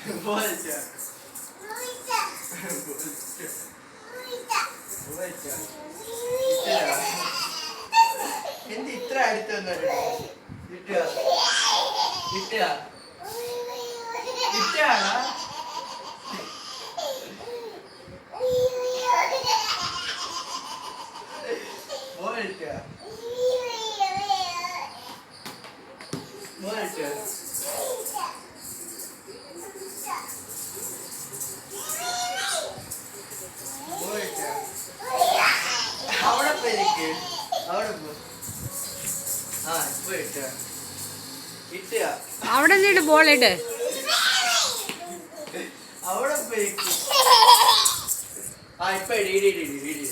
പോയിട്ടാ എന്ത് ഇത്ര അടുത്ത് വന്നിട്ട് കിട്ടുക കിട്ടുക കിട്ടുകയാണോ പോയിട്ടാ പോയിട്ടാ അവിടെ പോയിരിക്ക് അവിടെ പോ ആ ഇപ്പൊ ഇട്ടുക ഇട്ടുക അവിടെ നിന്നിട്ട് ബോൾ ഇട്ട് അവിടെ പോയിരിക്ക് ആ ഇപ്പൊ ഇടി ഇടി ഇടി ഇടി ഇടി